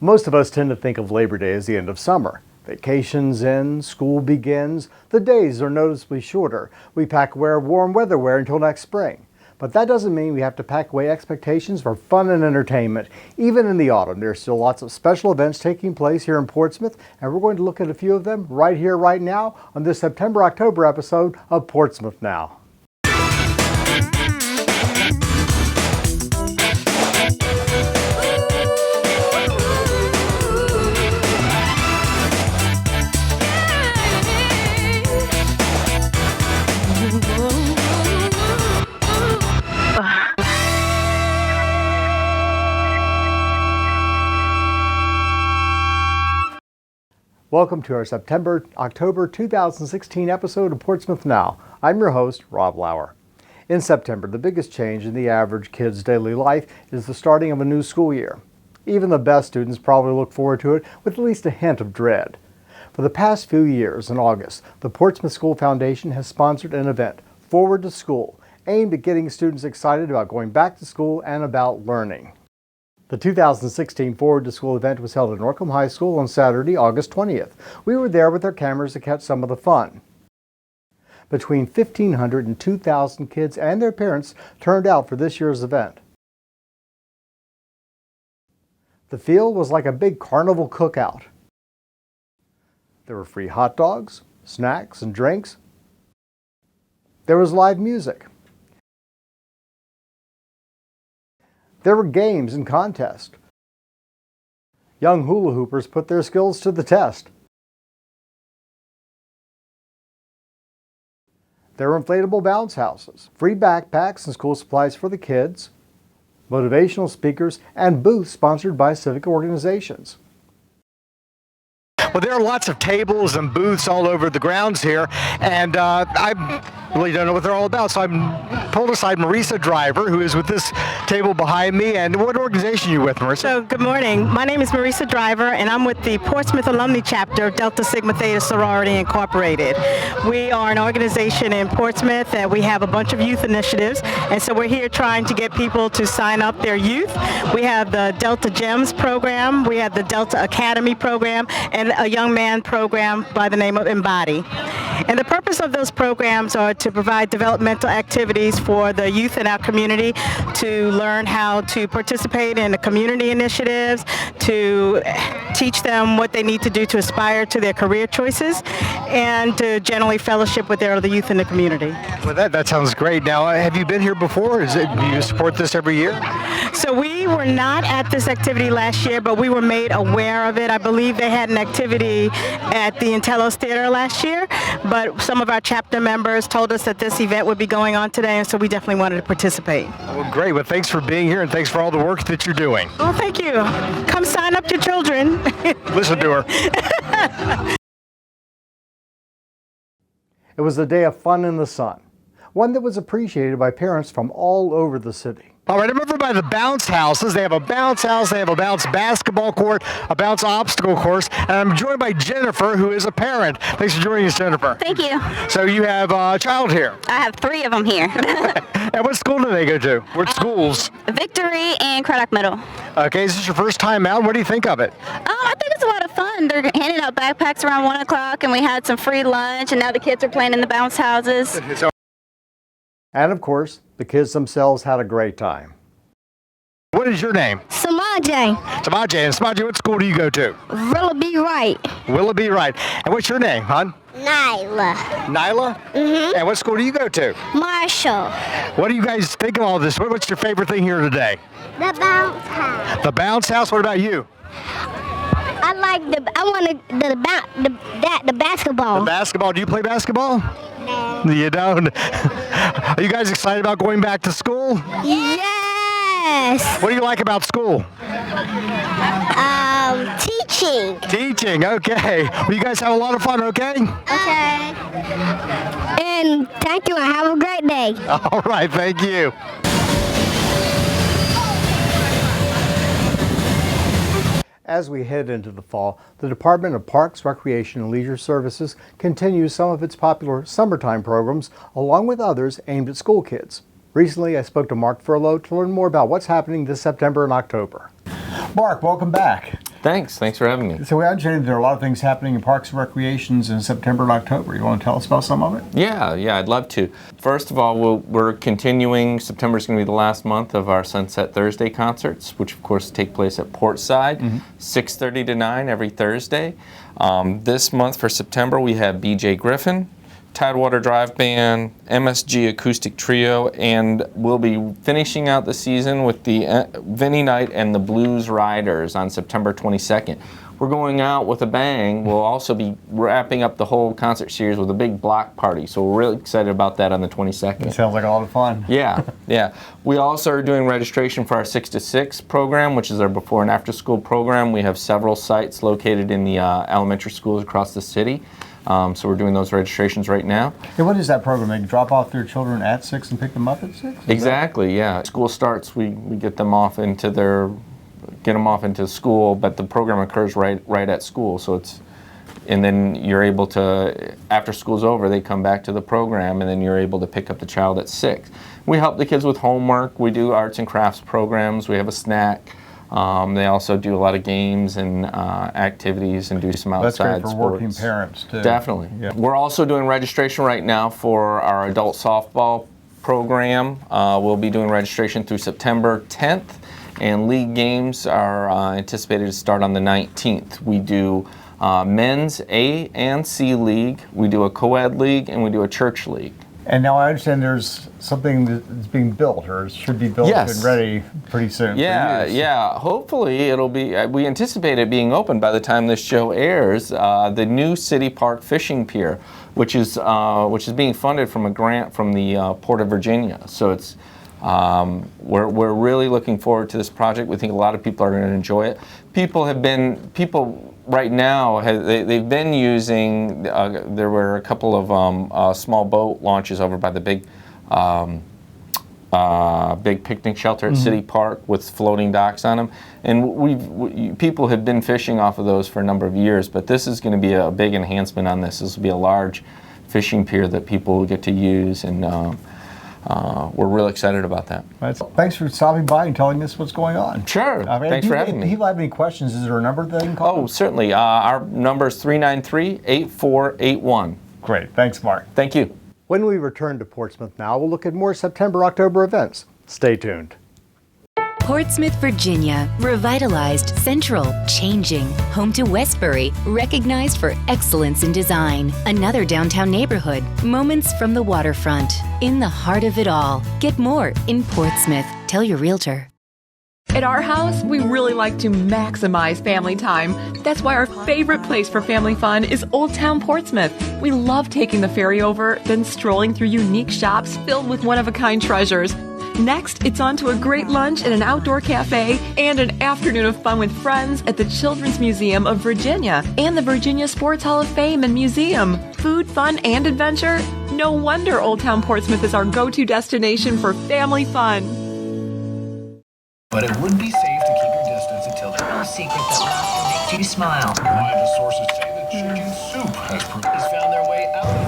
Most of us tend to think of Labor Day as the end of summer. Vacations end, school begins, the days are noticeably shorter. We pack away warm weather wear until next spring. But that doesn't mean we have to pack away expectations for fun and entertainment. Even in the autumn, there's still lots of special events taking place here in Portsmouth, and we're going to look at a few of them right here, right now, on this September-October episode of Portsmouth Now. Welcome to our September-October 2016 episode of Portsmouth Now. I'm your host, Rob Lauer. In September, the biggest change in the average kid's daily life is the starting of a new school year. Even the best students probably look forward to it with at least a hint of dread. For the past few years, in August, the Portsmouth School Foundation has sponsored an event, Forward to School, aimed at getting students excited about going back to school and about learning. The 2016 Forward to School event was held at Norcom High School on Saturday, August 20th. We were there with our cameras to catch some of the fun. Between 1,500 and 2,000 kids and their parents turned out for this year's event. The field was like a big carnival cookout. There were free hot dogs, snacks, and drinks. There was live music. There were games and contests. Young hula hoopers put their skills to the test. There were inflatable bounce houses, free backpacks and school supplies for the kids, motivational speakers, and booths sponsored by civic organizations. Well, there are lots of tables and booths all over the grounds here, and I really don't know what they're all about. So I'm pulled aside Marisa Driver, who is with this table behind me. And what organization are you with, Marisa? So, good morning. My name is Marisa Driver, and I'm with the Portsmouth Alumni Chapter of Delta Sigma Theta Sorority Incorporated. We are an organization in Portsmouth that we have a bunch of youth initiatives, and so we're here trying to get people to sign up their youth. We have the Delta Gems program, we have the Delta Academy program, and a young man program by the name of Embody. And the purpose of those programs are to provide developmental activities for the youth in our community to learn how to participate in the community initiatives, to teach them what they need to do to aspire to their career choices, and to generally fellowship with their other youth in the community. Well, that sounds great. Now, have you been here before? Do you support this every year? So we were not at this activity last year, but we were made aware of it. I believe they had an activity at the Intellos Theater last year, but some of our chapter members told us that this event would be going on today, and so we definitely wanted to participate. Well, great. Well, thanks for being here, and thanks for all the work that you're doing. Well, thank you. Come sign up your children. Listen to her. It was a day of fun in the sun, one that was appreciated by parents from all over the city. All right, I'm over by the bounce houses. They have a bounce house, they have a bounce basketball court, a bounce obstacle course, and I'm joined by Jennifer, who is a parent. Thanks for joining us, Jennifer. Thank you. So you have a child here. I have 3 of them here. And what school do they go to? What schools? Victory and Craddock Middle. Okay, is this your first time out? What do you think of it? I think it's a lot of fun. They're handing out backpacks around 1 o'clock, and we had some free lunch, and now the kids are playing in the bounce houses. And of course, the kids themselves had a great time. What is your name? Samaje. Samaje. And Samaje, what school do you go to? Willoughby Wright. Willoughby Wright. And what's your name, hon? Nyla. Nyla? Mm-hmm. And what school do you go to? Marshall. What do you guys think of all this? What's your favorite thing here today? The bounce house. The bounce house? What about you? I want the basketball. The basketball. Do you play basketball? No. You don't? Are you guys excited about going back to school? Yes. What do you like about school? Teaching. Teaching, okay. Well, you guys have a lot of fun, okay? Okay. And thank you and have a great day. All right, thank you. As we head into the fall, the Department of Parks, Recreation, and Leisure Services continues some of its popular summertime programs, along with others aimed at school kids. Recently, I spoke to Mark Furlow to learn more about what's happening this September and October. Mark, welcome back. Thanks for having me. So we understand there are a lot of things happening in Parks and Recreations in September and October. You want to tell us about some of it? Yeah, I'd love to. First of all, we're continuing. September is going to be the last month of our Sunset Thursday concerts, which of course take place at Portside, 6:30 to 9 every Thursday. This month for September, we have B.J. Griffin, Tidewater Drive Band, MSG Acoustic Trio, and we'll be finishing out the season with the Vinnie Knight and the Blues Riders on September 22nd. We're going out with a bang. We'll also be wrapping up the whole concert series with a big block party, so we're really excited about that on the 22nd. It sounds like a lot of fun. Yeah. We also are doing registration for our 6 to 6 program, which is our before and after school program. We have several sites located in the elementary schools across the city. So we're doing those registrations right now. And what is that program? They drop off their children at 6 and pick them up at 6? Exactly, yeah. School starts, we get them off into school, but the program occurs right at school. So and then you're able to, after school's over, they come back to the program, and then you're able to pick up the child at 6. We help the kids with homework. We do arts and crafts programs. We have a snack. They also do a lot of games and activities and do some outside sports. That's great for working parents, too. Definitely. Yeah. We're also doing registration right now for our adult softball program. We'll be doing registration through September 10th, and league games are anticipated to start on the 19th. We do men's A and C league, we do a co-ed league, and we do a church league. And now I understand there's something that's being built, or should be built and ready pretty soon. Yeah. Hopefully it'll be. We anticipate it being open by the time this show airs. The new City Park fishing pier, which is being funded from a grant from the Port of Virginia. So it's. We're really looking forward to this project. We think a lot of people are going to enjoy it. People right now they've been using. There were a couple of small boat launches over by the big picnic shelter at City Park with floating docks on them, and people have been fishing off of those for a number of years. But this is going to be a big enhancement on this. This will be a large fishing pier that people will get to use, and we're really excited about that. Thanks for stopping by and telling us what's going on. Sure. Thanks for having me. If people have any questions, is there a number they can call? Oh, certainly. Our number is 393-8481. Great. Thanks, Mark. Thank you. When we return to Portsmouth now, we'll look at more September-October events. Stay tuned. Portsmouth, Virginia, revitalized, central, changing, home to Westbury, recognized for excellence in design. Another downtown neighborhood, moments from the waterfront, in the heart of it all. Get more in Portsmouth. Tell your realtor. At our house, we really like to maximize family time. That's why our favorite place for family fun is Old Town Portsmouth. We love taking the ferry over, then strolling through unique shops filled with one-of-a-kind treasures. Next, it's on to a great lunch at an outdoor cafe and an afternoon of fun with friends at the Children's Museum of Virginia and the Virginia Sports Hall of Fame and Museum. Food, fun, and adventure? No wonder Old Town Portsmouth is our go-to destination for family fun. But it would be safe to keep your distance until there's no secret that laughter makes you smile. Reliable sources say that chicken soup has found their way out of this.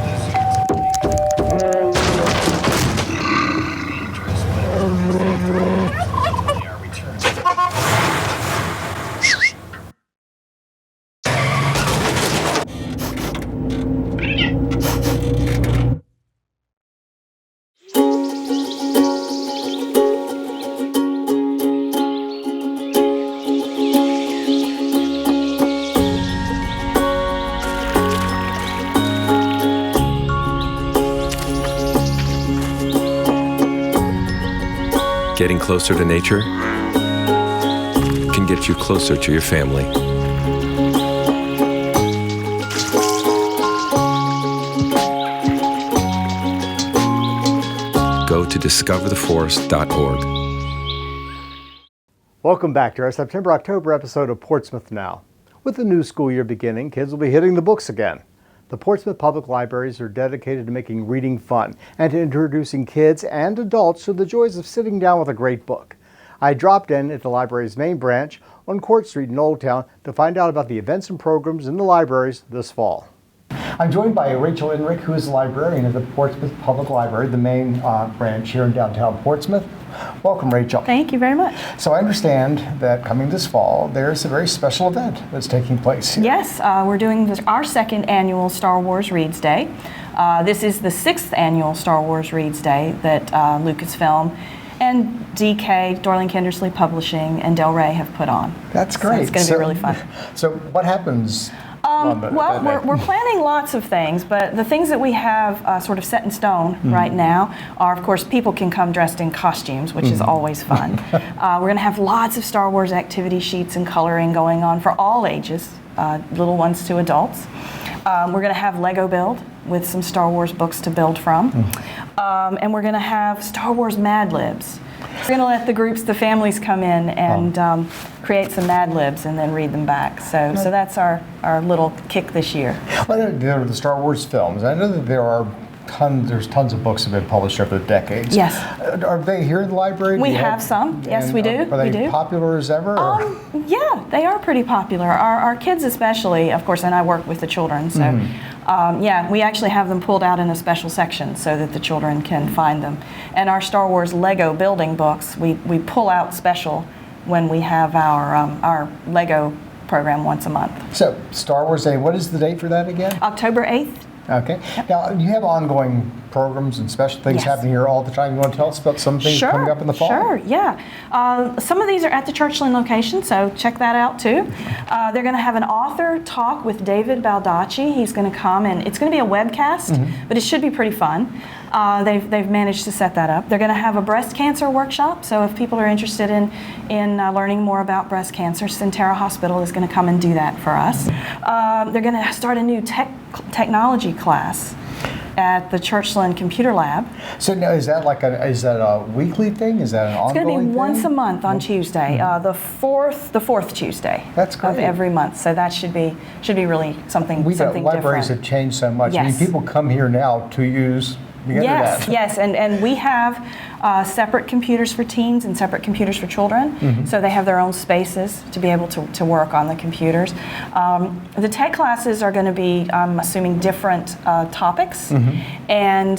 Getting closer to nature can get you closer to your family. Go to discovertheforest.org. Welcome back to our September-October episode of Portsmouth Now. With the new school year beginning, kids will be hitting the books again. The Portsmouth Public Libraries are dedicated to making reading fun and to introducing kids and adults to the joys of sitting down with a great book. I dropped in at the library's main branch on Court Street in Old Town to find out about the events and programs in the libraries this fall. I'm joined by Rachel Enrick, who is a librarian at the Portsmouth Public Library, the main branch here in downtown Portsmouth. Welcome, Rachel. Thank you very much. So I understand that coming this fall, there's a very special event that's taking place here. Yes, we're doing our second annual Star Wars Reads Day. This is the 6th annual Star Wars Reads Day that Lucasfilm and DK, Dorling Kindersley Publishing, and Del Rey have put on. That's great. So it's going to be really fun. So what happens? We're planning lots of things, but the things that we have sort of set in stone right now are, of course, people can come dressed in costumes, which is always fun. We're going to have lots of Star Wars activity sheets and coloring going on for all ages, little ones to adults. We're going to have Lego build with some Star Wars books to build from. And we're going to have Star Wars Mad Libs. We're going to let the groups, the families come in and create some Mad Libs and then read them back. So that's our little kick this year. Well, there are the Star Wars films. I know that there's tons of books that have been published over the decades. Yes. Are they here in the library? We have some. Yes, we do. Are they popular as ever? Yeah, they are pretty popular. Our kids especially, of course, and I work with the children, so yeah, we actually have them pulled out in a special section so that the children can find them. And our Star Wars Lego building books, we pull out special when we have our Lego program once a month. So, Star Wars Day, what is the date for that again? October 8th. Okay. Yep. Now, you have ongoing programs and special things happening here all the time. You want to tell us about some things coming up in the fall? Sure, yeah. Some of these are at the Churchland location, so check that out too. They're going to have an author talk with David Baldacci. He's going to come, and it's going to be a webcast, but it should be pretty fun. They've managed to set that up. They're going to have a breast cancer workshop, so if people are interested in learning more about breast cancer, Centera Hospital is going to come and do that for us. They're going to start a new technology class at the Churchland Computer Lab. So now, is that a weekly thing? Is that an ongoing thing? It's going to be once a month on Tuesday, the fourth Tuesday of every month. So that should be really something different. Libraries have changed so much. Yes. I mean, people come here now to use the internet. Yes, and we have separate computers for teens and separate computers for children, so they have their own spaces to be able to work on the computers. The tech classes are going to be, I'm assuming, different topics, and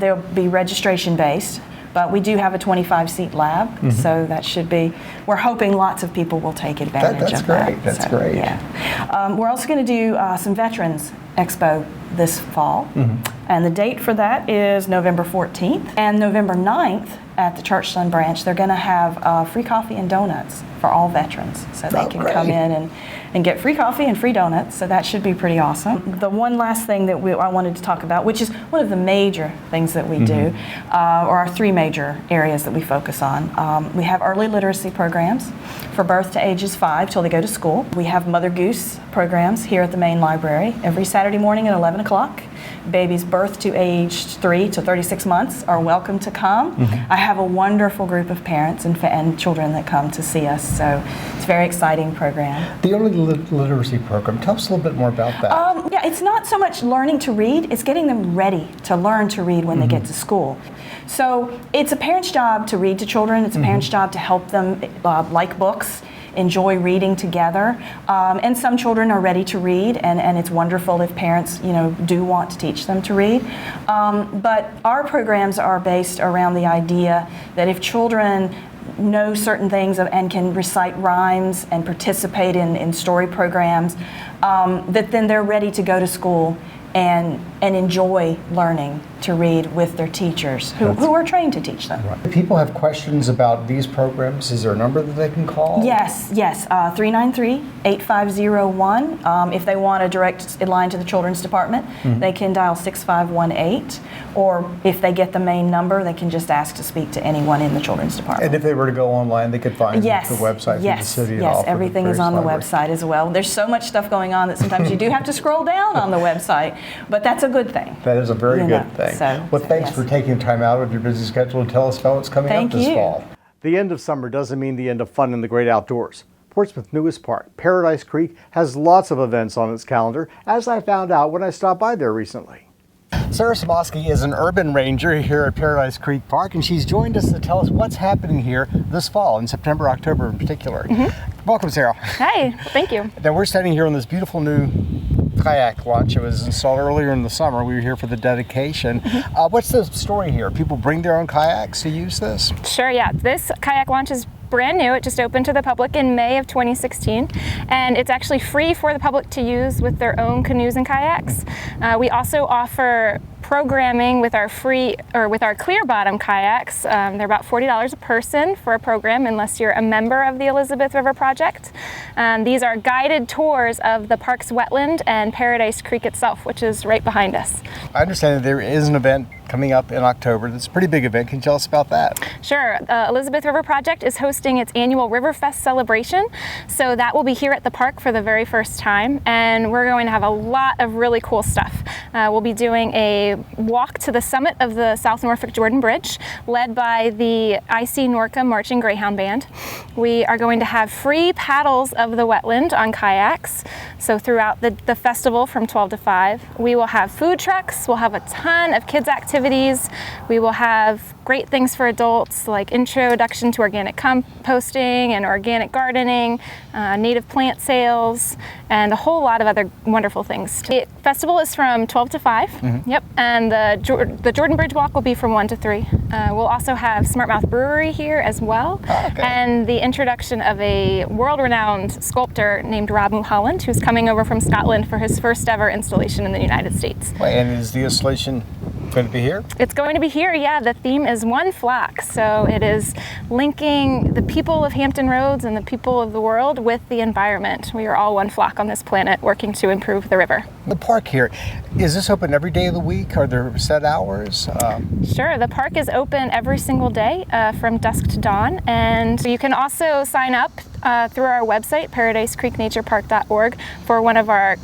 they'll be registration based. But we do have a 25-seat lab, so that should be, we're hoping lots of people will take advantage of that. That's great. Yeah. We're also going to do some Veterans Expo this fall, and the date for that is November 14th. And November 9th at the Churchland branch, they're going to have free coffee and donuts for all veterans, so they can come in and get free coffee and free donuts, so that should be pretty awesome. The one last thing that I wanted to talk about, which is one of the major things that we do, or our three major areas that we focus on. We have early literacy programs for birth to ages 5 till they go to school. We have Mother Goose programs here at the main library every Saturday morning at 11 o'clock. Babies birth to age 3 to 36 months are welcome to come. I have a wonderful group of parents and children that come to see us, so it's a very exciting program. The early literacy program, tell us a little bit more about that. Yeah, it's not so much learning to read, it's getting them ready to learn to read when they get to school. So it's a parent's job to read to children, it's a parent's job to help them like books, enjoy reading together, and some children are ready to read, and it's wonderful if parents do want to teach them to read. But our programs are based around the idea that if children know certain things and can recite rhymes and participate in story programs, that then they're ready to go to school and enjoy learning to read with their teachers who are trained to teach them. Right. If people have questions about these programs, is there a number that they can call? Yes, 393-8501. If they want a direct line to the children's department, they can dial 6518, or if they get the main number, they can just ask to speak to anyone in the children's department. And if they were to go online, they could find the website for the city. Yes, everything is on the website as well. There's so much stuff going on that sometimes you do have to scroll down on the website, but that's a good thing. That is a very good thing. Thanks for taking time out of your busy schedule to tell us about what's coming up this fall. The end of summer doesn't mean the end of fun in the great outdoors. Portsmouth's newest park, Paradise Creek, has lots of events on its calendar, as I found out when I stopped by there recently. Sarah Samoski is an urban ranger here at Paradise Creek Park, and she's joined us to tell us what's happening here this fall, in September, October in particular. Welcome, Sarah. Hi, thank you. Now we're standing here on this beautiful new kayak launch. It was installed earlier in the summer. We were here for the dedication. What's the story here? People bring their own kayaks to use this? Sure, yeah. This kayak launch is brand new. It just opened to the public in May of 2016, and it's actually free for the public to use with their own canoes and kayaks. We also offer programming with our clear bottom kayaks. They're about $40 a person for a program unless you're a member of the Elizabeth River Project. These are guided tours of the park's wetland and Paradise Creek itself, which is right behind us. I understand that there is an event coming up in October. That's a pretty big event. Can you tell us about that? Sure. Elizabeth River Project is hosting its annual Riverfest celebration. So that will be here at the park for the very first time. And we're going to have a lot of really cool stuff. We'll be doing a walk to the summit of the South Norfolk Jordan Bridge, led by the IC Norca Marching Greyhound Band. We are going to have free paddles of the wetland on kayaks. So throughout the festival from 12 to 5, we will have food trucks. We'll have a ton of kids activities. We will have great things for adults like introduction to organic composting and organic gardening, native plant sales, and a whole lot of other wonderful things. The festival is from 12 to 5. Yep, and the Jordan Bridge Walk will be from 1 to 3. We'll also have Smart Mouth Brewery here as well, and the introduction of a world-renowned sculptor named Rob Mulholland, who's coming over from Scotland for his first ever installation in the United States. And is the installation going to be here? It's going to be here, yeah. The theme is One Flock, so it is linking the people of Hampton Roads and the people of the world with the environment. We are all one flock on this planet working to improve the river. The park here, is this open every day of the week? Are there set hours? Sure, the park is open every single day from dusk to dawn, and you can also sign up through our website, paradisecreeknaturepark.org, for one of our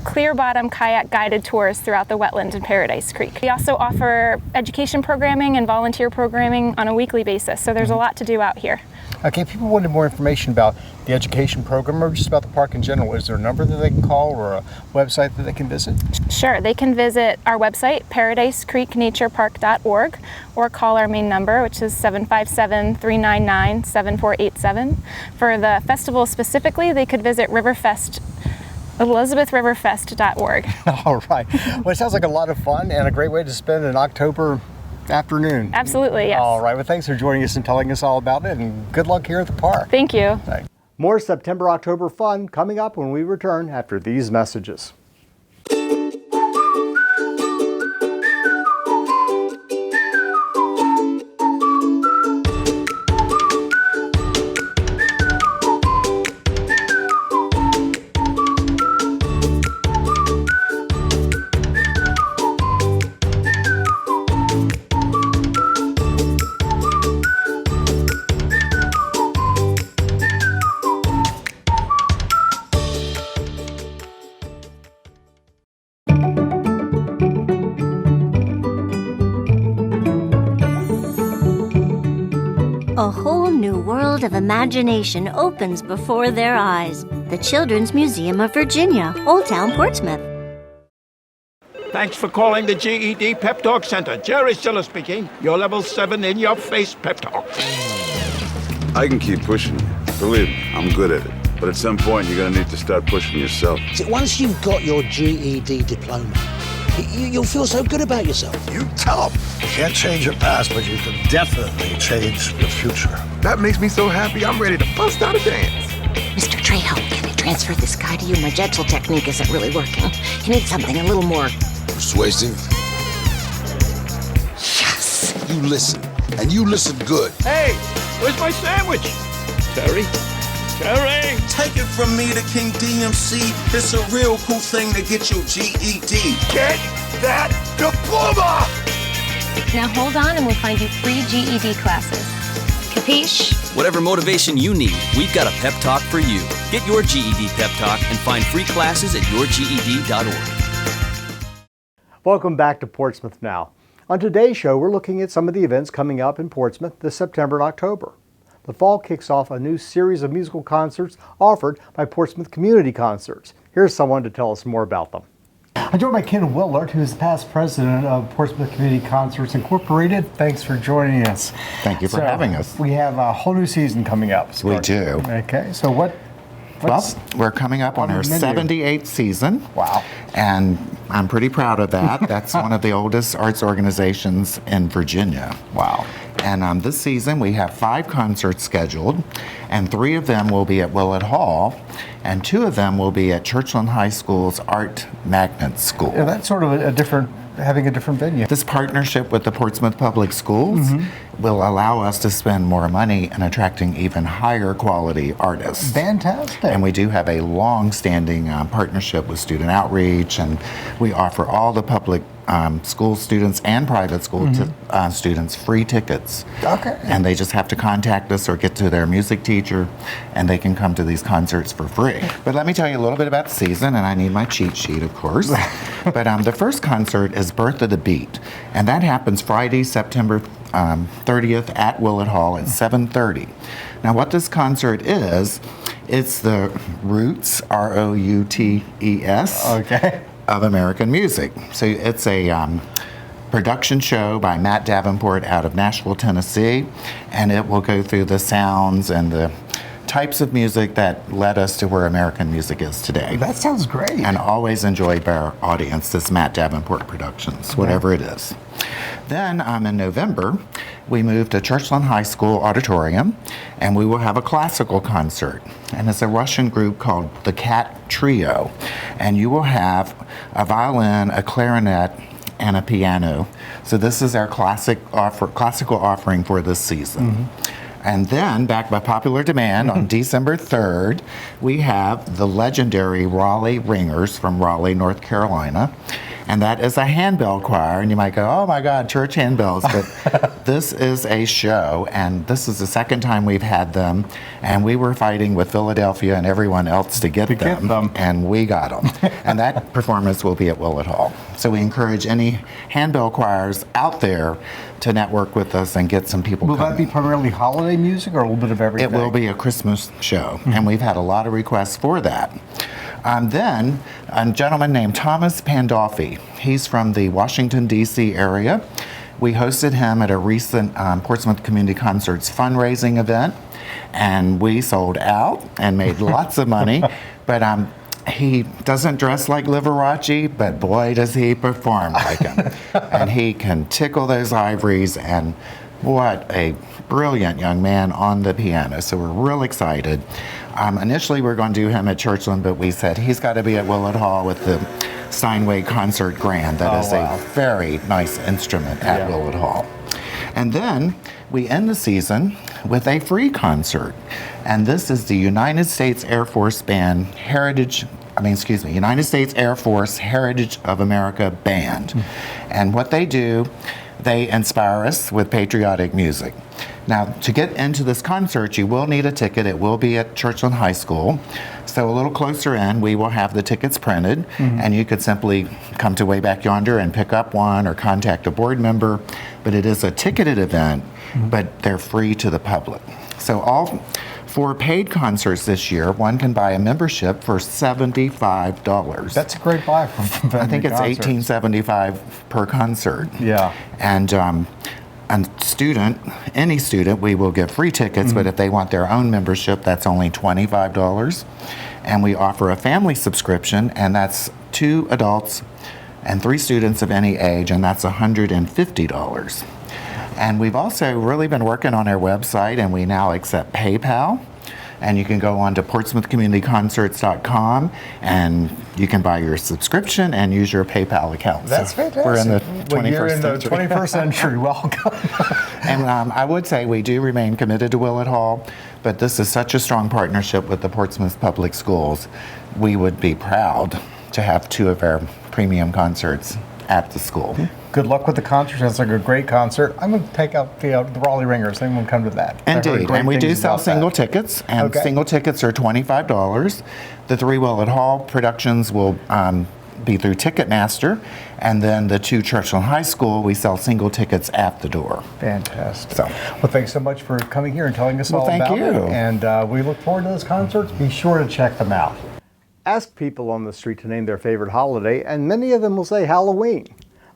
clear bottom kayak guided tours throughout the wetland in Paradise Creek. We also offer education programming and volunteer programming on a weekly basis, so there's a lot to do out here. Okay, people wanted more information about the education program or just about the park in general. Is there a number that they can call or a website that they can visit? Sure, they can visit our website, paradisecreeknaturepark.org, or call our main number, which is 757-399-7487. For the festival specifically, they could visit elizabethriverfest.org. All right. Well, it sounds like a lot of fun and a great way to spend an October afternoon. Absolutely, yes. All right. Well, thanks for joining us and telling us all about it, and good luck here at the park. Thank you. Thanks. More September-October fun coming up when we return after these messages. A whole new world of imagination opens before their eyes. The Children's Museum of Virginia, Old Town Portsmouth. Thanks for calling the GED Pep Talk Center. Jerry Stiller speaking. Your level 7 in-your-face pep talk. I can keep pushing you. Believe me, I'm good at it. But at some point, you're going to need to start pushing yourself. See, once you've got your GED diploma, you'll feel so good about yourself. You tell them. You can't change your past, but you can definitely change your future. That makes me so happy, I'm ready to bust out a dance. Mr. Trejo, can I transfer this guy to you? My gentle technique isn't really working. You need something a little more persuasive. Yes. You listen, and you listen good. Hey, where's my sandwich? Terry? Terry! Take it from me, the King DMC. It's a real cool thing to get your GED. Get that diploma! Now hold on and we'll find you free GED classes. Capiche? Whatever motivation you need, we've got a pep talk for you. Get your GED pep talk and find free classes at yourged.org. Welcome back to Portsmouth Now. On today's show, we're looking at some of the events coming up in Portsmouth this September and October. The fall kicks off a new series of musical concerts offered by Portsmouth Community Concerts. Here's someone to tell us more about them. I'm joined by Ken Willard, who is the past president of Portsmouth Community Concerts Incorporated. Thanks for joining us. Thank you for having us. We have a whole new season coming up. We do. Okay, so what Well, we're coming up on our 78th season. Wow. And I'm pretty proud of that. That's one of the oldest arts organizations in Virginia. Wow. And this season we have 5 concerts scheduled, and 3 of them will be at Willett Hall, and 2 of them will be at Churchland High School's Art Magnet School. Yeah, that's sort of having a different venue. This partnership with the Portsmouth Public Schools will allow us to spend more money in attracting even higher quality artists. Fantastic. And we do have a long-standing partnership with Student Outreach, and we offer all the public school students and private school students free tickets. Okay. And they just have to contact us or get to their music teacher, and they can come to these concerts for free. But let me tell you a little bit about the season, and I need my cheat sheet, of course. But the first concert is Birth of the Beat, and that happens Friday, September 30th at Willett Hall at 7:30. Now, what this concert is, it's the Roots, R-O-U-T-E-S, of American music. So it's a production show by Matt Davenport out of Nashville, Tennessee, and it will go through the sounds and the types of music that led us to where American music is today. That sounds great. And always enjoyed by our audience, this Matt Davenport Productions, whatever it is. Then in November, we move to Churchland High School Auditorium, and we will have a classical concert. And it's a Russian group called the Cat Trio. And you will have a violin, a clarinet, and a piano. So this is our classical offering for this season. And then, back by popular demand, on December 3rd, we have the legendary Raleigh Ringers from Raleigh, North Carolina. And that is a handbell choir. And you might go, oh my God, church handbells. But this is a show, and this is the second time we've had them. And we were fighting with Philadelphia and everyone else to get them. And we got them. And that performance will be at Willett Hall. So we encourage any handbell choirs out there to network with us and get some people Will coming. that be primarily holiday music or a little bit of everything? It will be a Christmas show, and we've had a lot of requests for that. Then a gentleman named Thomas Pandolfi. He's from the Washington, D.C. area. We hosted him at a recent Portsmouth Community Concerts fundraising event, and we sold out and made lots of money. But he doesn't dress like Liberace, but boy, does he perform like him. And he can tickle those ivories, and what a brilliant young man on the piano. So we're real excited. Initially, we were going to do him at Churchland, but we said he's got to be at Willett Hall with the Steinway Concert Grand. That is a very nice instrument at Willett Hall. And then we end the season with a free concert. And this is the United States Air Force Band United States Air Force Heritage of America Band. And what they do, they inspire us with patriotic music. Now, to get into this concert, you will need a ticket. It will be at Churchland High School. So a little closer in, we will have the tickets printed, and you could simply come to Way Back Yonder and pick up one or contact a board member. But it is a ticketed event, but they're free to the public. So all 4 paid concerts this year, one can buy a membership for $75. That's a great buy from I think it's $18.75 per concert. Yeah. And any student, we will give free tickets, but if they want their own membership, that's only $25. And we offer a family subscription, and that's 2 adults and 3 students of any age, and that's $150. And we've also really been working on our website, and we now accept PayPal. And you can go on to portsmouthcommunityconcerts.com, and you can buy your subscription and use your PayPal account. That's fantastic. We're in the 21st You're in the century. 21st century. Welcome. And I would say we do remain committed to Willett Hall, but this is such a strong partnership with the Portsmouth Public Schools. We would be proud to have 2 of our premium concerts at the school. Good luck with the concert. Sounds like a great concert. I'm going to take out the Raleigh Ringers. I'm going to come to that. Indeed, and we do sell single tickets, and single tickets are $25. The 3 Willett Hall productions will be through Ticketmaster, and then the 2 Churchland High School, we sell single tickets at the door. Fantastic. Well, thanks so much for coming here and telling us all about thank you. it. And we look forward to those concerts. Be sure to check them out. Ask people on the street to name their favorite holiday, and many of them will say Halloween.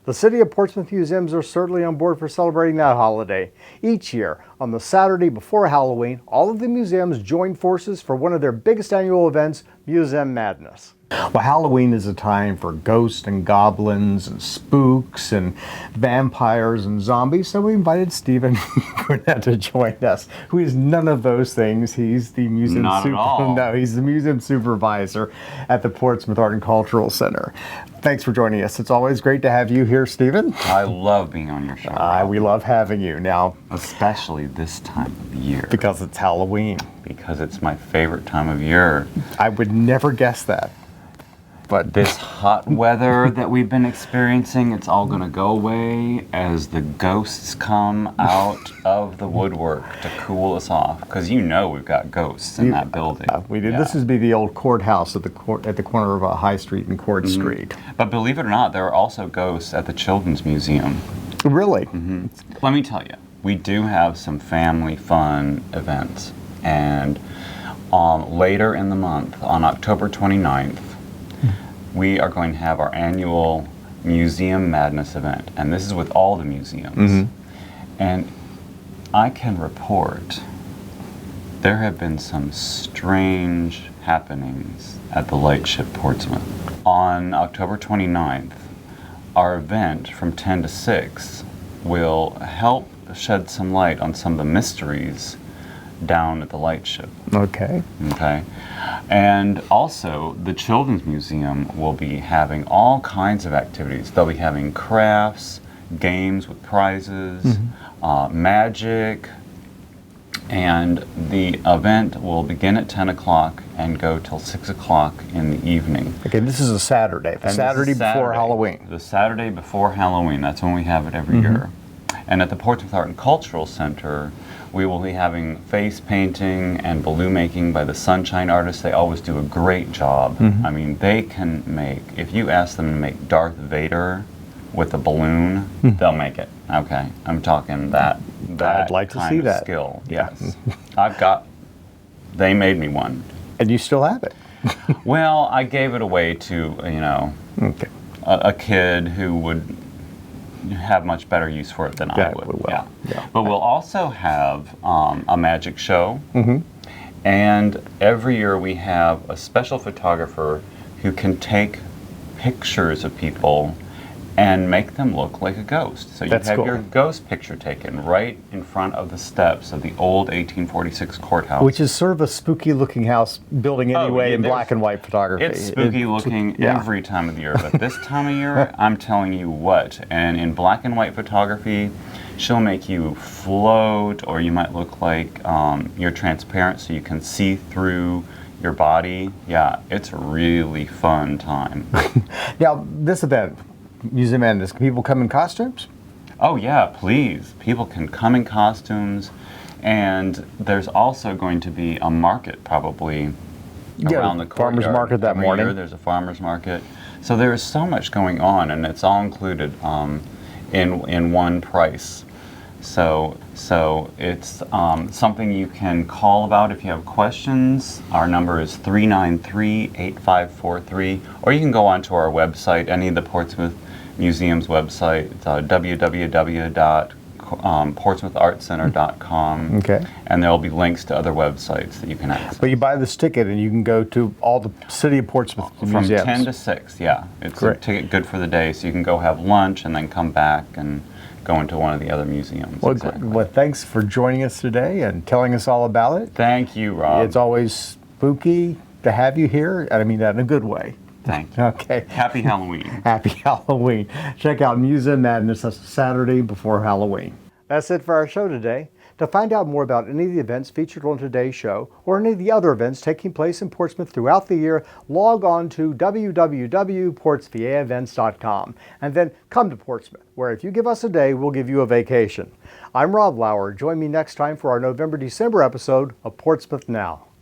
The City of Portsmouth museums are certainly on board for celebrating that holiday. Each year, On the Saturday before Halloween, all of the museums join forces for one of their biggest annual events, Museum Madness. Well, Halloween is a time for ghosts and goblins and spooks and vampires and zombies, so we invited Stephen Gwinnett to join us, who is none of those things. He's the museum Not at all. No, he's the museum supervisor at the Portsmouth Art and Cultural Center. Thanks for joining us. It's always great to have you here, Stephen. I love being on your show. We love having you. Now, especially this time of year. Because it's Halloween. Because it's my favorite time of year. I would never guess that. But this hot weather that we've been experiencing, it's all going to go away as the ghosts come out of the woodwork to cool us off. Because you know we've got ghosts in that building. We did. Yeah. This would be the old courthouse at the corner of High Street and Court Street. But believe it or not, there are also ghosts at the Children's Museum. Really? Mm-hmm. Let me tell you, we do have some family fun events. And later in the month, on October 29th, we are going to have our annual Museum Madness event, and this is with all the museums. Mm-hmm. And I can report there have been some strange happenings at the Lightship Portsmouth. On October 29th, our event from 10 to 6 will help shed some light on some of the mysteries down at the Lightship. Okay. Okay. And also, the Children's Museum will be having all kinds of activities. They'll be having crafts, games with prizes, magic, and the event will begin at 10 o'clock and go till 6 o'clock in the evening. Okay, this is a Saturday, the Saturday before Halloween. The Saturday before Halloween, that's when we have it every year. And at the Portsmouth Art and Cultural Center, we will be having face painting and balloon making by the Sunshine artists. They always do a great job. I mean, they can make, if you ask them to make Darth Vader with a balloon, they'll make it. Okay, I'm talking that I'd like to see that skill. Yes. They made me one. And you still have it? Well, I gave it away to, a kid who would have much better use for it than I would. Yeah. But we'll also have a magic show, and every year we have a special photographer who can take pictures of people and make them look like a ghost. So you have your ghost picture taken right in front of the steps of the old 1846 courthouse. Which is sort of a spooky looking house building anyway in black and white photography. It's spooky looking every time of the year, but this time of year, I'm telling you what, and in black and white photography, she'll make you float, or you might look like you're transparent so you can see through your body. Yeah, it's a really fun time. Now, this event, Museum Madness, can people come in costumes? Oh yeah, please. People can come in costumes, and there's also going to be a market probably around the courtyard. Farmer's market that morning. Every year there's a farmer's market. So there is so much going on, and it's all included in one price. So it's something you can call about if you have questions. Our number is 393-8543, or you can go onto our website, any of the Portsmouth Museum's website. It's www.portsmouthartcenter.com. Okay. And there will be links to other websites that you can access. But you buy this ticket and you can go to all the City of Portsmouth museums. From 10 to 6, yeah. It's a ticket good for the day, so you can go have lunch and then come back and go into one of the other museums. Well, well, thanks for joining us today and telling us all about it. Thank you, Rob. It's always spooky to have you here, and I mean that in a good way. Thank you. Okay. Happy Halloween. Happy Halloween. Check out Museum Madness. That's Saturday before Halloween. That's it for our show today. To find out more about any of the events featured on today's show or any of the other events taking place in Portsmouth throughout the year, log on to www.portsvaevents.com and then come to Portsmouth, where if you give us a day, we'll give you a vacation. I'm Rob Lauer. Join me next time for our November-December episode of Portsmouth Now.